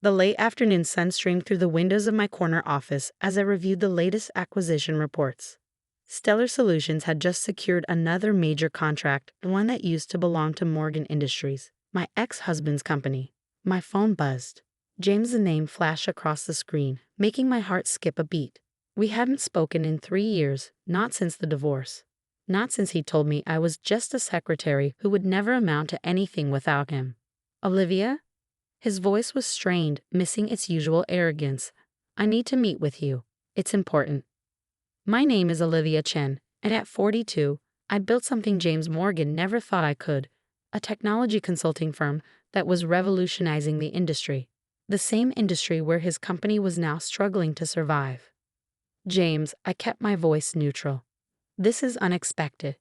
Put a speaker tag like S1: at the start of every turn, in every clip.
S1: The late afternoon sun streamed through the windows of my corner office as I reviewed the latest acquisition reports. Stellar Solutions had just secured another major contract, one that used to belong to Morgan Industries, my ex-husband's company. My phone buzzed. James' name flashed across the screen, making my heart skip a beat. We hadn't spoken in 3 years, not since the divorce. Not since he told me I was just a secretary who would never amount to anything without him. Olivia? His voice was strained, missing its usual arrogance. I need to meet with you. It's important. My name is Olivia Chen, and at 42, I built something James Morgan never thought I could, a technology consulting firm that was revolutionizing the industry, the same industry where his company was now struggling to survive. James, I kept my voice neutral. This is unexpected.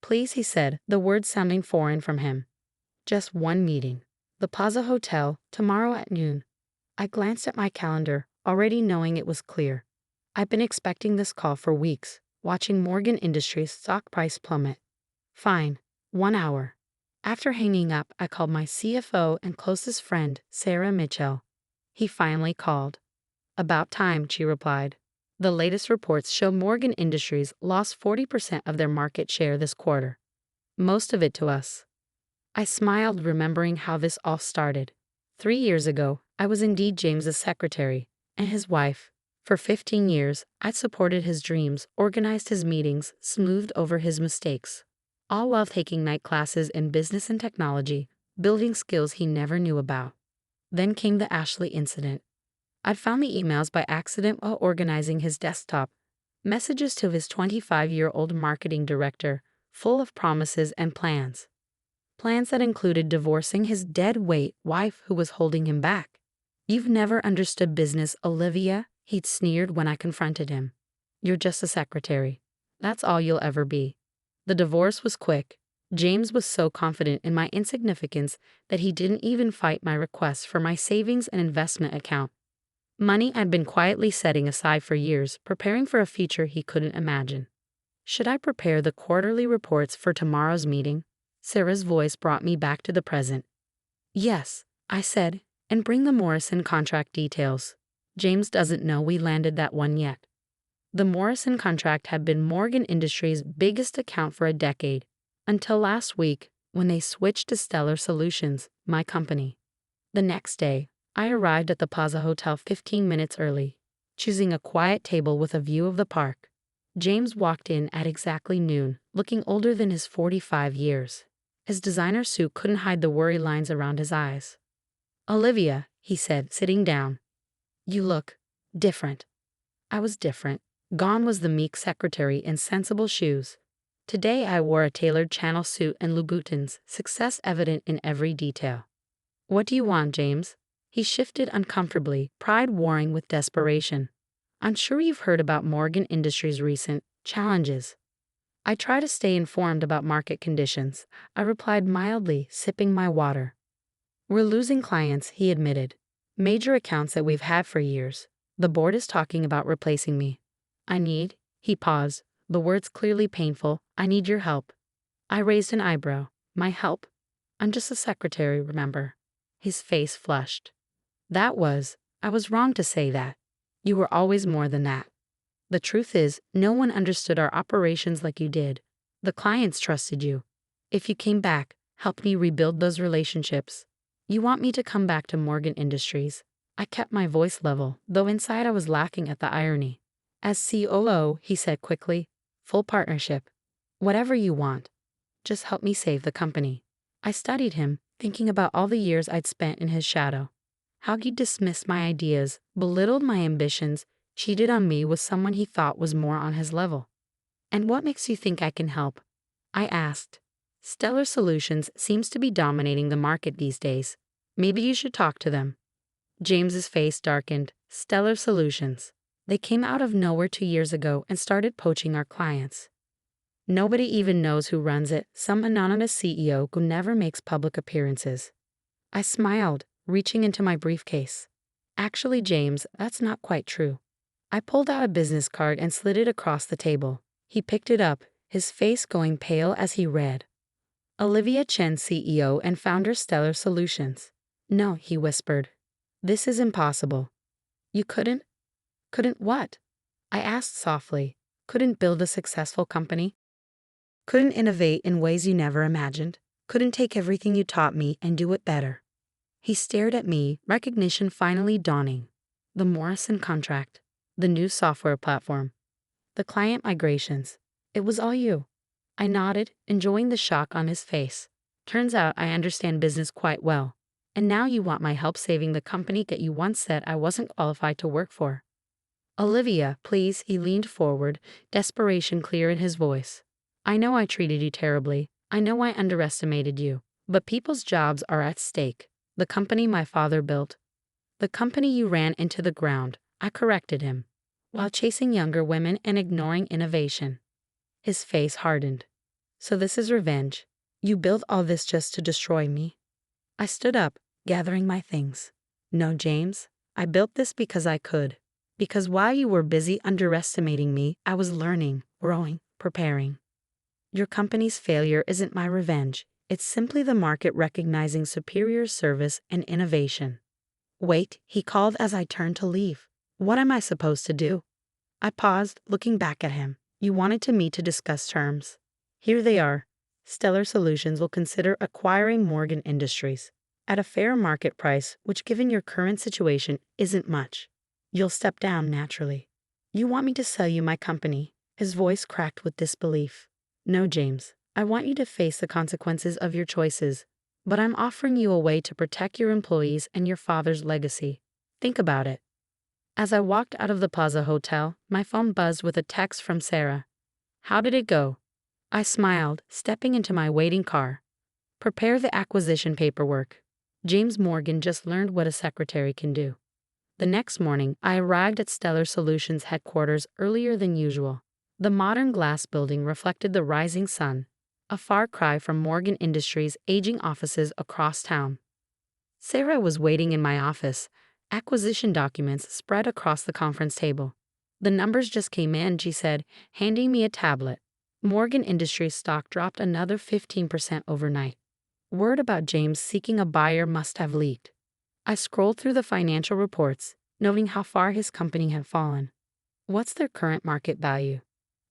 S1: Please, he said, the words sounding foreign from him. Just one meeting. The Plaza Hotel, tomorrow at noon. I glanced at my calendar, already knowing it was clear. I've been expecting this call for weeks, watching Morgan Industries' stock price plummet. Fine, 1 hour. After hanging up, I called my CFO and closest friend, Sarah Mitchell. He finally called. About time, she replied. The latest reports show Morgan Industries lost 40% of their market share this quarter. Most of it to us. I smiled, remembering how this all started. 3 years ago, I was indeed James's secretary, and his wife. For 15 years, I'd supported his dreams, organized his meetings, smoothed over his mistakes. All while taking night classes in business and technology, building skills he never knew about. Then came the Ashley incident. I'd found the emails by accident while organizing his desktop, messages to his 25-year-old marketing director, full of promises and plans. Plans that included divorcing his dead-weight wife who was holding him back. You've never understood business, Olivia, he'd sneered when I confronted him. You're just a secretary. That's all you'll ever be. The divorce was quick. James was so confident in my insignificance that he didn't even fight my request for my savings and investment account. Money I'd been quietly setting aside for years, preparing for a future he couldn't imagine. Should I prepare the quarterly reports for tomorrow's meeting? Sarah's voice brought me back to the present. Yes, I said, and bring the Morrison contract details. James doesn't know we landed that one yet. The Morrison contract had been Morgan Industries' biggest account for a decade, until last week when they switched to Stellar Solutions, my company. The next day, I arrived at the Plaza Hotel 15 minutes early, choosing a quiet table with a view of the park. James walked in at exactly noon, looking older than his 45 years. His designer suit couldn't hide the worry lines around his eyes. Olivia, he said, sitting down. You look different. I was different. Gone was the meek secretary in sensible shoes. Today I wore a tailored Chanel suit and Louboutins, success evident in every detail. What do you want, James? He shifted uncomfortably, pride warring with desperation. I'm sure you've heard about Morgan Industries' recent challenges. I try to stay informed about market conditions, I replied mildly, sipping my water. We're losing clients, he admitted. Major accounts that we've had for years. The board is talking about replacing me. He paused, the words clearly painful, I need your help. I raised an eyebrow. My help? I'm just a secretary, remember? His face flushed. I was wrong to say that. You were always more than that. The truth is, no one understood our operations like you did. The clients trusted you. If you came back, help me rebuild those relationships. You want me to come back to Morgan Industries. I kept my voice level, though inside I was laughing at the irony. As COO, he said quickly, full partnership. Whatever you want. Just help me save the company. I studied him, thinking about all the years I'd spent in his shadow. How he dismissed my ideas, belittled my ambitions, cheated on me with someone he thought was more on his level. And what makes you think I can help? I asked. Stellar Solutions seems to be dominating the market these days. Maybe you should talk to them. James's face darkened. Stellar Solutions. They came out of nowhere 2 years ago and started poaching our clients. Nobody even knows who runs it, some anonymous CEO who never makes public appearances. I smiled, reaching into my briefcase. Actually, James, that's not quite true. I pulled out a business card and slid it across the table. He picked it up, his face going pale as he read. Olivia Chen, CEO and founder, Stellar Solutions. No, he whispered. This is impossible. You couldn't what? I asked softly. Couldn't build a successful company? Couldn't innovate in ways you never imagined? Couldn't take everything you taught me and do it better? He stared at me, recognition finally dawning. The Morrison contract, the new software platform, the client migrations. It was all you. I nodded, enjoying the shock on his face. Turns out I understand business quite well. And now you want my help saving the company that you once said I wasn't qualified to work for. Olivia, please, he leaned forward, desperation clear in his voice. I know I treated you terribly. I know I underestimated you. But people's jobs are at stake. The company my father built. The company you ran into the ground. I corrected him. While chasing younger women and ignoring innovation. His face hardened. So this is revenge. You built all this just to destroy me? I stood up, gathering my things. No, James. I built this because I could. Because while you were busy underestimating me, I was learning, growing, preparing. Your company's failure isn't my revenge. It's simply the market recognizing superior service and innovation. Wait, he called as I turned to leave. What am I supposed to do? I paused, looking back at him. You wanted to meet to discuss terms. Here they are. Stellar Solutions will consider acquiring Morgan Industries at a fair market price, which given your current situation isn't much. You'll step down naturally. You want me to sell you my company? His voice cracked with disbelief. No, James. I want you to face the consequences of your choices. But I'm offering you a way to protect your employees and your father's legacy. Think about it. As I walked out of the Plaza Hotel, my phone buzzed with a text from Sarah. How did it go? I smiled, stepping into my waiting car. Prepare the acquisition paperwork. James Morgan just learned what a secretary can do. The next morning, I arrived at Stellar Solutions headquarters earlier than usual. The modern glass building reflected the rising sun, a far cry from Morgan Industries' aging offices across town. Sarah was waiting in my office, acquisition documents spread across the conference table. The numbers just came in, she said, handing me a tablet. Morgan Industries stock dropped another 15% overnight. Word about James seeking a buyer must have leaked. I scrolled through the financial reports, noting how far his company had fallen. What's their current market value?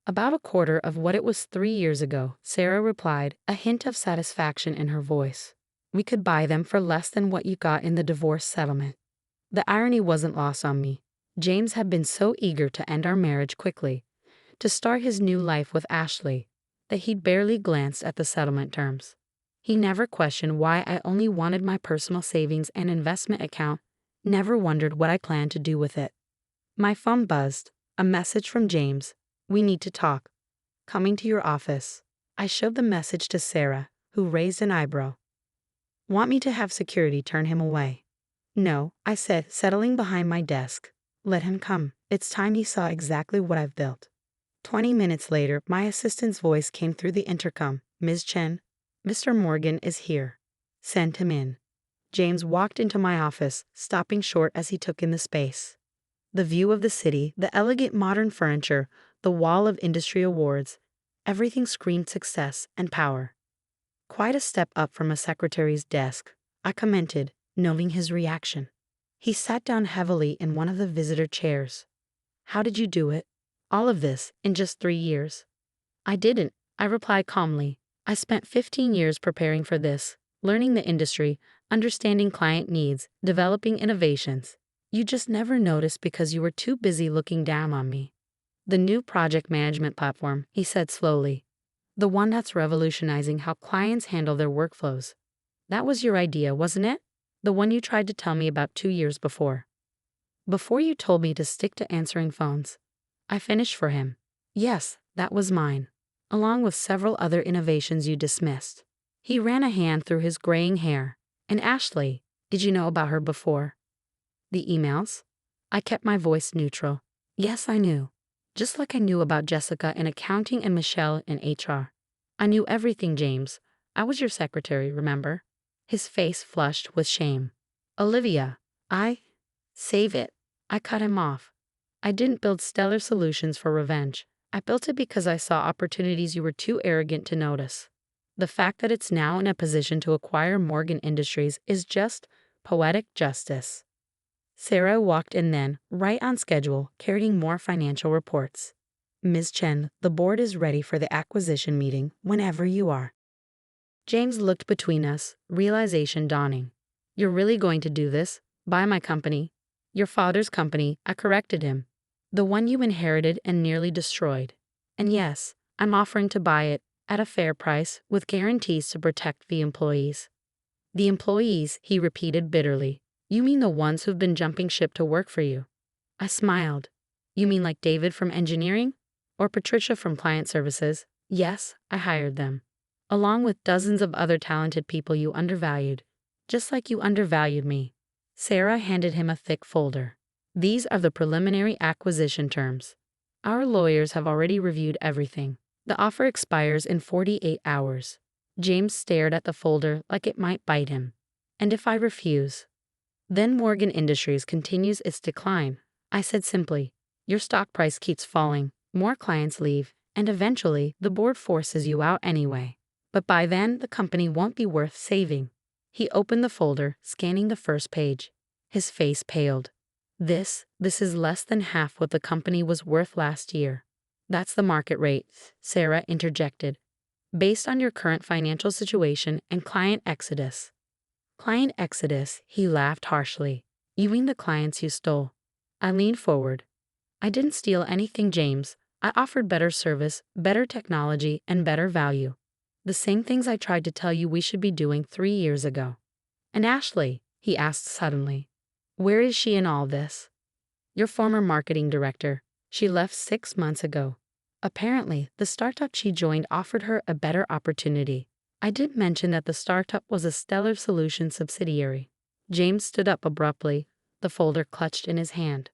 S1: About a quarter of what it was 3 years ago, Sarah replied, a hint of satisfaction in her voice. We could buy them for less than what you got in the divorce settlement. The irony wasn't lost on me. James had been so eager to end our marriage quickly, to start his new life with Ashley, that he'd barely glanced at the settlement terms. He never questioned why I only wanted my personal savings and investment account, never wondered what I planned to do with it. My phone buzzed, a message from James. We need to talk. Coming to your office. I showed the message to Sarah, who raised an eyebrow. Want me to have security turn him away? No, I said, settling behind my desk. Let him come. It's time he saw exactly what I've built. 20 minutes later, my assistant's voice came through the intercom. Ms. Chen, Mr. Morgan is here. Send him in. James walked into my office, stopping short as he took in the space. The view of the city, the elegant modern furniture, the wall of industry awards, everything screamed success and power. Quite a step up from a secretary's desk, I commented, noting his reaction. He sat down heavily in one of the visitor chairs. How did you do it? All of this, in just 3 years? I didn't, I replied calmly. I spent 15 years preparing for this, learning the industry, understanding client needs, developing innovations. You just never noticed because you were too busy looking down on me. The new project management platform, he said slowly. The one that's revolutionizing how clients handle their workflows. That was your idea, wasn't it? The one you tried to tell me about 2 years before. Before you told me to stick to answering phones. I finished for him. Yes, that was mine, along with several other innovations you dismissed. He ran a hand through his graying hair. And Ashley, did you know about her before? The emails? I kept my voice neutral. Yes, I knew. Just like I knew about Jessica in accounting and Michelle in HR. I knew everything, James. I was your secretary, remember? His face flushed with shame. Olivia, save it. I cut him off. I didn't build Stellar Solutions for revenge. I built it because I saw opportunities you were too arrogant to notice. The fact that it's now in a position to acquire Morgan Industries is just poetic justice. Sarah walked in then, right on schedule, carrying more financial reports. Ms. Chen, the board is ready for the acquisition meeting whenever you are. James looked between us, realization dawning. You're really going to do this? Buy my company? Your father's company, I corrected him. The one you inherited and nearly destroyed. And yes, I'm offering to buy it, at a fair price, with guarantees to protect the employees. The employees, he repeated bitterly. You mean the ones who've been jumping ship to work for you? I smiled. You mean like David from engineering? Or Patricia from client services? Yes, I hired them. Along with dozens of other talented people you undervalued. Just like you undervalued me. Sarah handed him a thick folder. These are the preliminary acquisition terms. Our lawyers have already reviewed everything. The offer expires in 48 hours. James stared at the folder like it might bite him. And if I refuse? Then Morgan Industries continues its decline. I said simply, your stock price keeps falling, more clients leave, and eventually the board forces you out anyway. But by then, the company won't be worth saving. He opened the folder, scanning the first page. His face paled. This is less than half what the company was worth last year. That's the market rate, Sarah interjected. Based on your current financial situation and client exodus. Client exodus, he laughed harshly. You mean the clients you stole? I leaned forward. I didn't steal anything, James. I offered better service, better technology, and better value. The same things I tried to tell you we should be doing 3 years ago. And Ashley, he asked suddenly. Where is she in all this? Your former marketing director. She left 6 months ago. Apparently, the startup she joined offered her a better opportunity. I didn't mention that the startup was a Stellar Solutions subsidiary. James stood up abruptly, the folder clutched in his hand.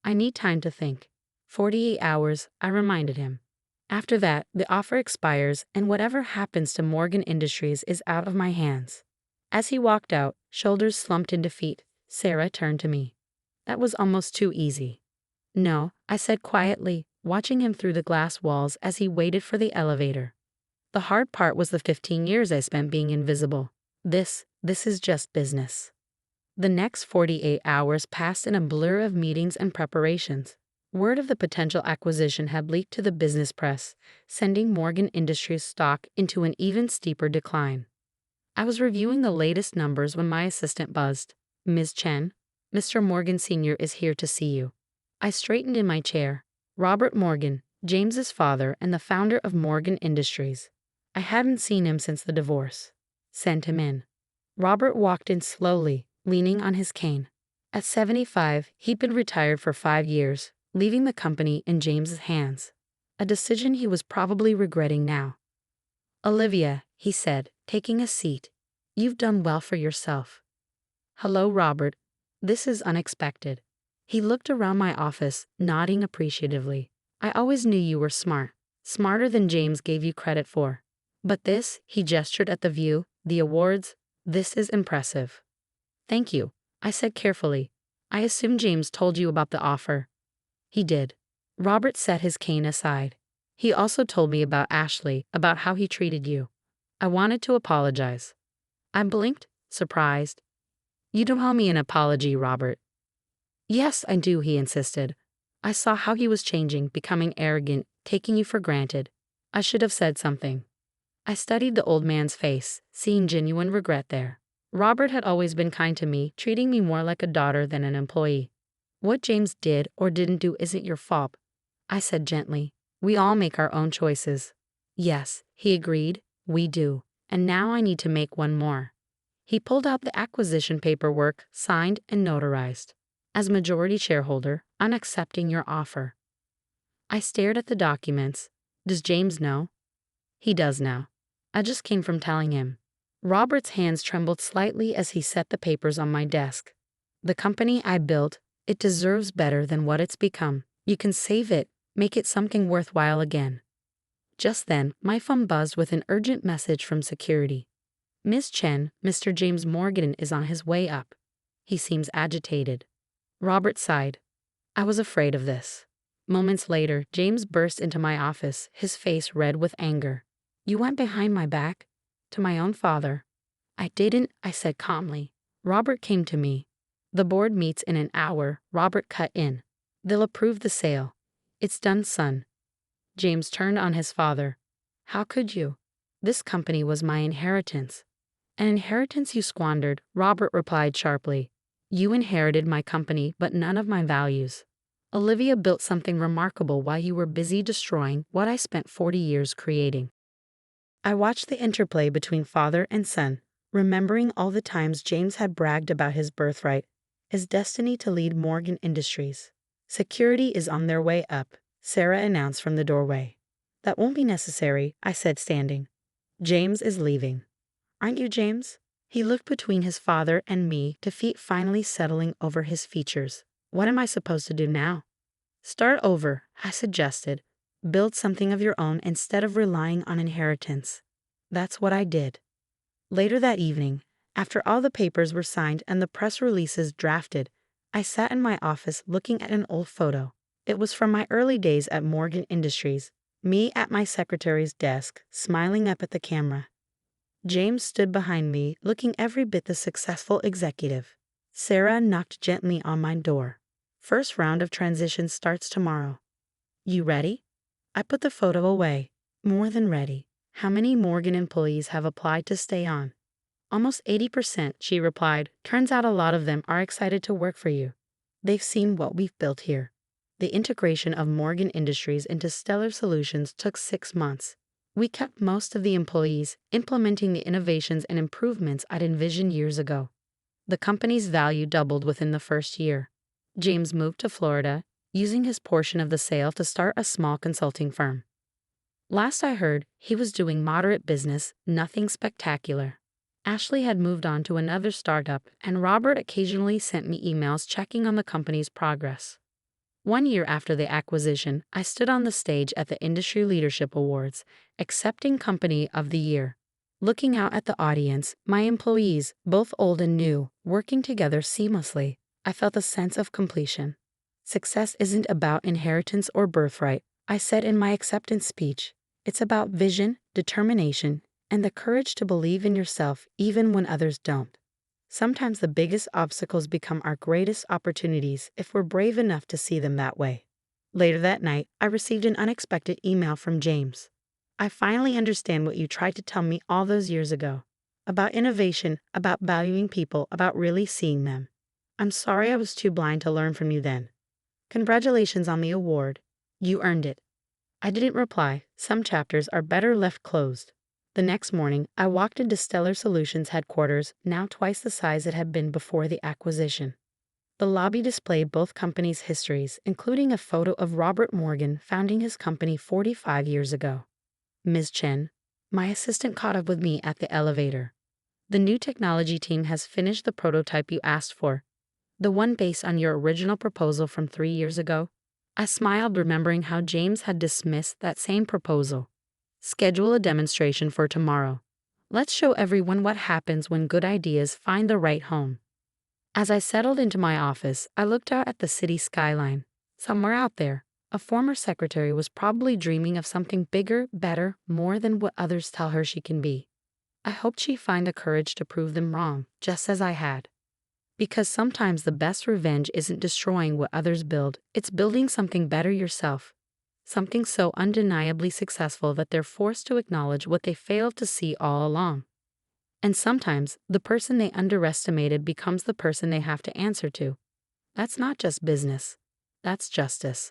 S1: I need time to think. 48 hours, I reminded him. After that, the offer expires, and whatever happens to Morgan Industries is out of my hands. As he walked out, shoulders slumped in defeat, Sarah turned to me. That was almost too easy. No, I said quietly, watching him through the glass walls as he waited for the elevator. The hard part was the 15 years I spent being invisible. This is just business. The next 48 hours passed in a blur of meetings and preparations. Word of the potential acquisition had leaked to the business press, sending Morgan Industries stock into an even steeper decline. I was reviewing the latest numbers when my assistant buzzed. Ms. Chen, Mr. Morgan Sr. is here to see you. I straightened in my chair. Robert Morgan, James's father and the founder of Morgan Industries. I hadn't seen him since the divorce. Send him in. Robert walked in slowly, leaning on his cane. At 75, he'd been retired for 5 years, leaving the company in James's hands. A decision he was probably regretting now. Olivia, he said, taking a seat. You've done well for yourself. Hello, Robert. This is unexpected. He looked around my office, nodding appreciatively. I always knew you were smart. Smarter than James gave you credit for. But this, he gestured at the view, the awards, this is impressive. Thank you, I said carefully. I assume James told you about the offer. He did. Robert set his cane aside. He also told me about Ashley, about how he treated you. I wanted to apologize. I blinked, surprised. You don't owe me an apology, Robert. Yes, I do, he insisted. I saw how he was changing, becoming arrogant, taking you for granted. I should have said something. I studied the old man's face, seeing genuine regret there. Robert had always been kind to me, treating me more like a daughter than an employee. What James did or didn't do isn't your fault, I said gently. We all make our own choices. Yes, he agreed, we do. And now I need to make one more. He pulled out the acquisition paperwork, signed and notarized. As majority shareholder, I'm accepting your offer. I stared at the documents. Does James know? He does now. I just came from telling him. Robert's hands trembled slightly as he set the papers on my desk. The company I built, it deserves better than what it's become. You can save it, make it something worthwhile again. Just then, my phone buzzed with an urgent message from security. Miss Chen, Mr. James Morgan is on his way up. He seems agitated. Robert sighed. I was afraid of this. Moments later, James burst into my office, his face red with anger. You went behind my back? To my own father. I didn't, I said calmly. Robert came to me. The board meets in an hour, Robert cut in. They'll approve the sale. It's done, son. James turned on his father. How could you? This company was my inheritance. An inheritance you squandered, Robert replied sharply. You inherited my company, but none of my values. Olivia built something remarkable while you were busy destroying what I spent 40 years creating. I watched the interplay between father and son, remembering all the times James had bragged about his birthright, his destiny to lead Morgan Industries. Security is on their way up, Sarah announced from the doorway. That won't be necessary, I said, standing. James is leaving. Aren't you, James? He looked between his father and me, defeat finally settling over his features. What am I supposed to do now? Start over, I suggested. Build something of your own instead of relying on inheritance. That's what I did. Later that evening, after all the papers were signed and the press releases drafted, I sat in my office looking at an old photo. It was from my early days at Morgan Industries, me at my secretary's desk, smiling up at the camera. James stood behind me, looking every bit the successful executive. Sarah knocked gently on my door. First round of transition starts tomorrow. You ready? I put the photo away. More than ready. How many Morgan employees have applied to stay on? Almost 80%, she replied. Turns out a lot of them are excited to work for you. They've seen what we've built here. The integration of Morgan Industries into Stellar Solutions took 6 months. We kept most of the employees, implementing the innovations and improvements I'd envisioned years ago. The company's value doubled within the first year. James moved to Florida, using his portion of the sale to start a small consulting firm. Last I heard, he was doing moderate business, nothing spectacular. Ashley had moved on to another startup, and Robert occasionally sent me emails checking on the company's progress. 1 year after the acquisition, I stood on the stage at the Industry Leadership Awards, accepting Company of the Year. Looking out at the audience, my employees, both old and new, working together seamlessly, I felt a sense of completion. Success isn't about inheritance or birthright, I said in my acceptance speech. It's about vision, determination, and the courage to believe in yourself even when others don't. Sometimes the biggest obstacles become our greatest opportunities if we're brave enough to see them that way. Later that night, I received an unexpected email from James. I finally understand what you tried to tell me all those years ago. About innovation, about valuing people, about really seeing them. I'm sorry I was too blind to learn from you then. Congratulations on the award. You earned it. I didn't reply. Some chapters are better left closed. The next morning, I walked into Stellar Solutions headquarters, now twice the size it had been before the acquisition. The lobby displayed both companies' histories, including a photo of Robert Morgan founding his company 45 years ago. Ms. Chen, my assistant, caught up with me at the elevator. The new technology team has finished the prototype you asked for, the one based on your original proposal from 3 years ago. I smiled, remembering how James had dismissed that same proposal. Schedule a demonstration for tomorrow. Let's show everyone what happens when good ideas find the right home. As I settled into my office, I looked out at the city skyline. Somewhere out there, a former secretary was probably dreaming of something bigger, better, more than what others tell her she can be. I hoped she'd find the courage to prove them wrong, just as I had. Because sometimes the best revenge isn't destroying what others build, it's building something better yourself. Something so undeniably successful that they're forced to acknowledge what they failed to see all along. And sometimes, the person they underestimated becomes the person they have to answer to. That's not just business. That's justice.